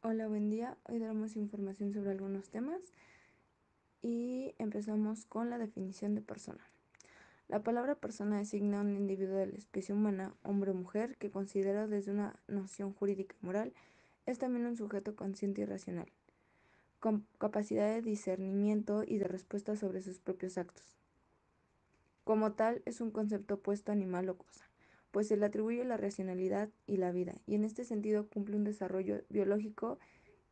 Hola, buen día. Hoy daremos información sobre algunos temas y empezamos con la definición de persona. La palabra persona designa a un individuo de la especie humana, hombre o mujer, que considera desde una noción jurídica y moral es también un sujeto consciente y racional, con capacidad de discernimiento y de respuesta sobre sus propios actos. Como tal, es un concepto opuesto a animal o cosa, pues se le atribuye la racionalidad y la vida, y en este sentido cumple un desarrollo biológico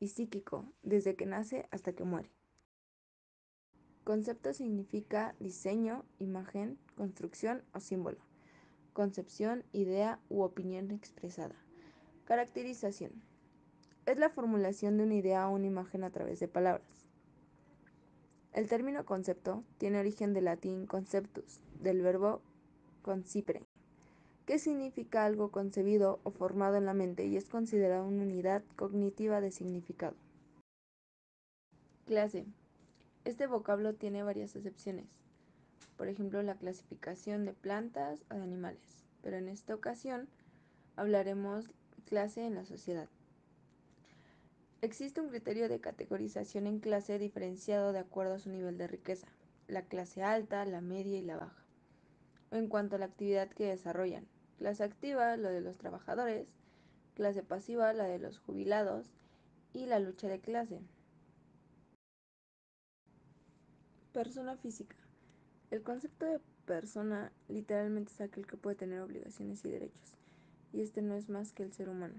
y psíquico desde que nace hasta que muere. Concepto significa diseño, imagen, construcción o símbolo, concepción, idea u opinión expresada. Caracterización. Es la formulación de una idea o una imagen a través de palabras. El término concepto tiene origen del latín conceptus, del verbo concipere, que significa algo concebido o formado en la mente y es considerado una unidad cognitiva de significado. Clase. Este vocablo tiene varias acepciones. Por ejemplo, la clasificación de plantas o de animales, pero en esta ocasión hablaremos clase en la sociedad. Existe un criterio de categorización en clase diferenciado de acuerdo a su nivel de riqueza, la clase alta, la media y la baja. En cuanto a la actividad que desarrollan, clase activa, lo de los trabajadores, clase pasiva, la de los jubilados, y la lucha de clase. Persona física. El concepto de persona literalmente es aquel que puede tener obligaciones y derechos, y este no es más que el ser humano.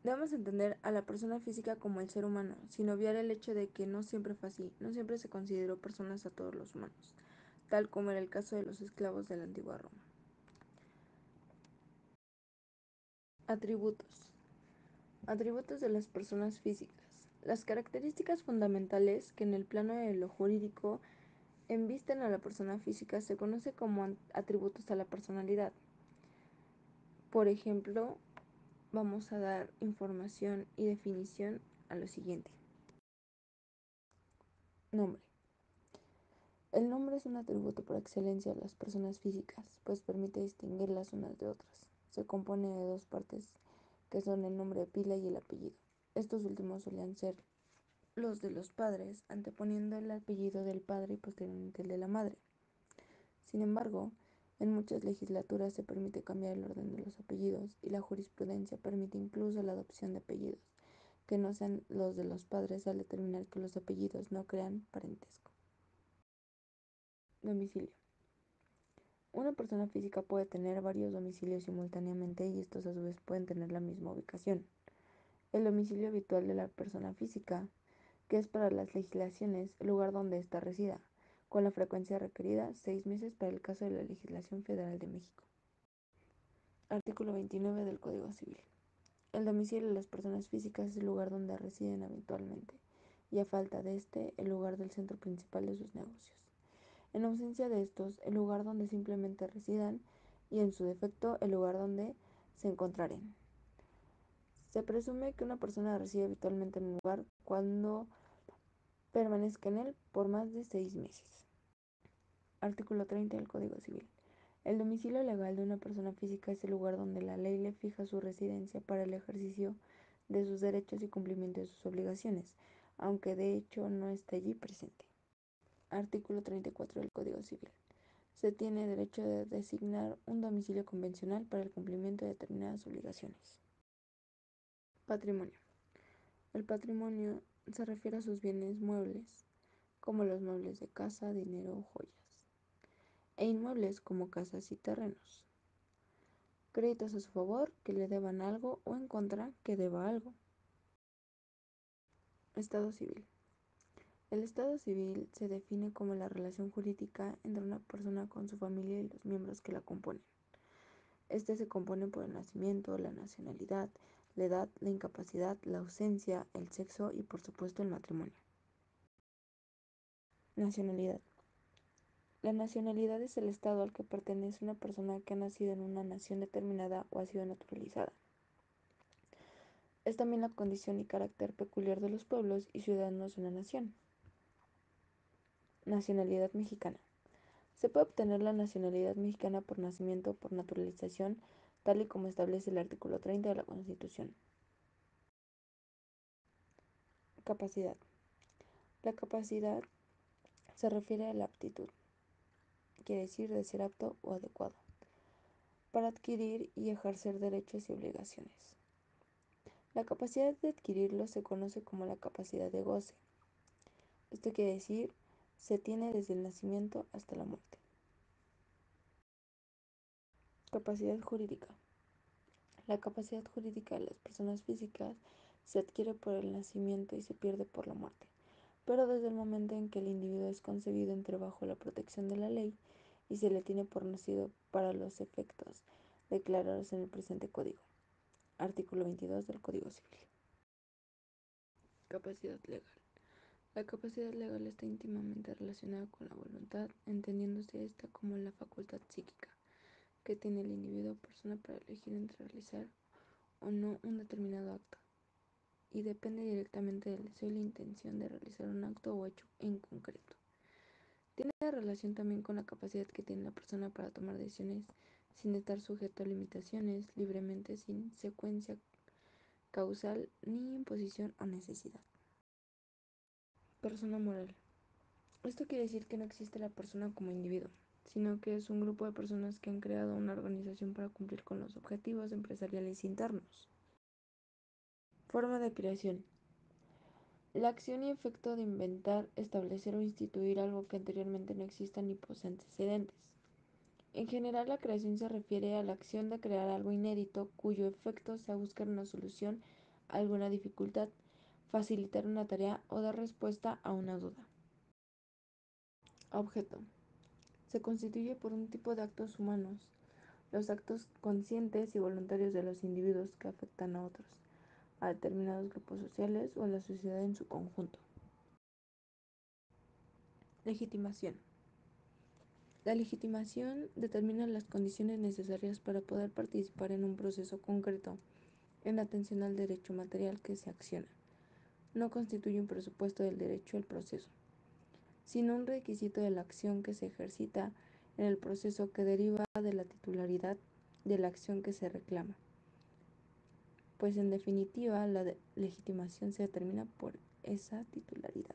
Debemos entender a la persona física como el ser humano, sin obviar el hecho de que no siempre fue así, no siempre se consideró personas a todos los humanos, tal como era el caso de los esclavos de la antigua Roma. Atributos. Atributos de las personas físicas. Las características fundamentales que en el plano de lo jurídico embisten a la persona física se conoce como atributos a la personalidad. Por ejemplo, vamos a dar información y definición a lo siguiente. Nombre. El nombre es un atributo por excelencia de las personas físicas, pues permite distinguirlas unas de otras. Se compone de dos partes, que son el nombre de pila y el apellido. Estos últimos solían ser los de los padres, anteponiendo el apellido del padre y posteriormente el de la madre. Sin embargo, en muchas legislaturas se permite cambiar el orden de los apellidos y la jurisprudencia permite incluso la adopción de apellidos que no sean los de los padres al determinar que los apellidos no crean parentesco. Domicilio. Una persona física puede tener varios domicilios simultáneamente y estos a su vez pueden tener la misma ubicación. El domicilio habitual de la persona física, que es para las legislaciones el lugar donde ésta resida, con la frecuencia requerida, 6 meses para el caso de la legislación federal de México. Artículo 29 del Código Civil. El domicilio de las personas físicas es el lugar donde residen habitualmente, y a falta de este, el lugar del centro principal de sus negocios. En ausencia de estos, el lugar donde simplemente residan y en su defecto, el lugar donde se encontraren. Se presume que una persona reside habitualmente en un lugar cuando permanezca en él por más de 6 meses. Artículo 30 del Código Civil. El domicilio legal de una persona física es el lugar donde la ley le fija su residencia para el ejercicio de sus derechos y cumplimiento de sus obligaciones, aunque de hecho no esté allí presente. Artículo 34 del Código Civil. Se tiene derecho de designar un domicilio convencional para el cumplimiento de determinadas obligaciones. Patrimonio. El patrimonio se refiere a sus bienes muebles, como los muebles de casa, dinero o joyas, e inmuebles como casas y terrenos. Créditos a su favor que le deban algo o en contra que deba algo. Estado civil. El estado civil se define como la relación jurídica entre una persona con su familia y los miembros que la componen. Este se compone por el nacimiento, la nacionalidad, la edad, la incapacidad, la ausencia, el sexo y por supuesto el matrimonio. Nacionalidad. La nacionalidad es el estado al que pertenece una persona que ha nacido en una nación determinada o ha sido naturalizada. Es también la condición y carácter peculiar de los pueblos y ciudadanos de una nación. Nacionalidad mexicana. Se puede obtener la nacionalidad mexicana por nacimiento o por naturalización, tal y como establece el artículo 30 de la Constitución. Capacidad. La capacidad se refiere a la aptitud, quiere decir de ser apto o adecuado, para adquirir y ejercer derechos y obligaciones. La capacidad de adquirirlos se conoce como la capacidad de goce. Esto quiere decir, se tiene desde el nacimiento hasta la muerte. Capacidad jurídica. La capacidad jurídica de las personas físicas se adquiere por el nacimiento y se pierde por la muerte, pero desde el momento en que el individuo es concebido entra bajo la protección de la ley y se le tiene por nacido para los efectos declarados en el presente código. Artículo 22 del Código Civil. Capacidad legal. La capacidad legal está íntimamente relacionada con la voluntad, entendiéndose esta como la facultad psíquica que tiene el individuo o persona para elegir entre realizar o no un determinado acto, y depende directamente del deseo y la intención de realizar un acto o hecho en concreto. Tiene relación también con la capacidad que tiene la persona para tomar decisiones sin estar sujeto a limitaciones, libremente, sin secuencia causal ni imposición o necesidad. Persona moral. Esto quiere decir que no existe la persona como individuo, sino que es un grupo de personas que han creado una organización para cumplir con los objetivos empresariales internos. Forma de creación. La acción y efecto de inventar, establecer o instituir algo que anteriormente no exista ni posee antecedentes. En general, la creación se refiere a la acción de crear algo inédito cuyo efecto sea buscar una solución a alguna dificultad, facilitar una tarea o dar respuesta a una duda. Objeto. Se constituye por un tipo de actos humanos, los actos conscientes y voluntarios de los individuos que afectan a otros, a determinados grupos sociales o a la sociedad en su conjunto. Legitimación. La legitimación determina las condiciones necesarias para poder participar en un proceso concreto en atención al derecho material que se acciona. No constituye un presupuesto del derecho al proceso, sino un requisito de la acción que se ejercita en el proceso que deriva de la titularidad de la acción que se reclama. Pues en definitiva, la legitimación se determina por esa titularidad.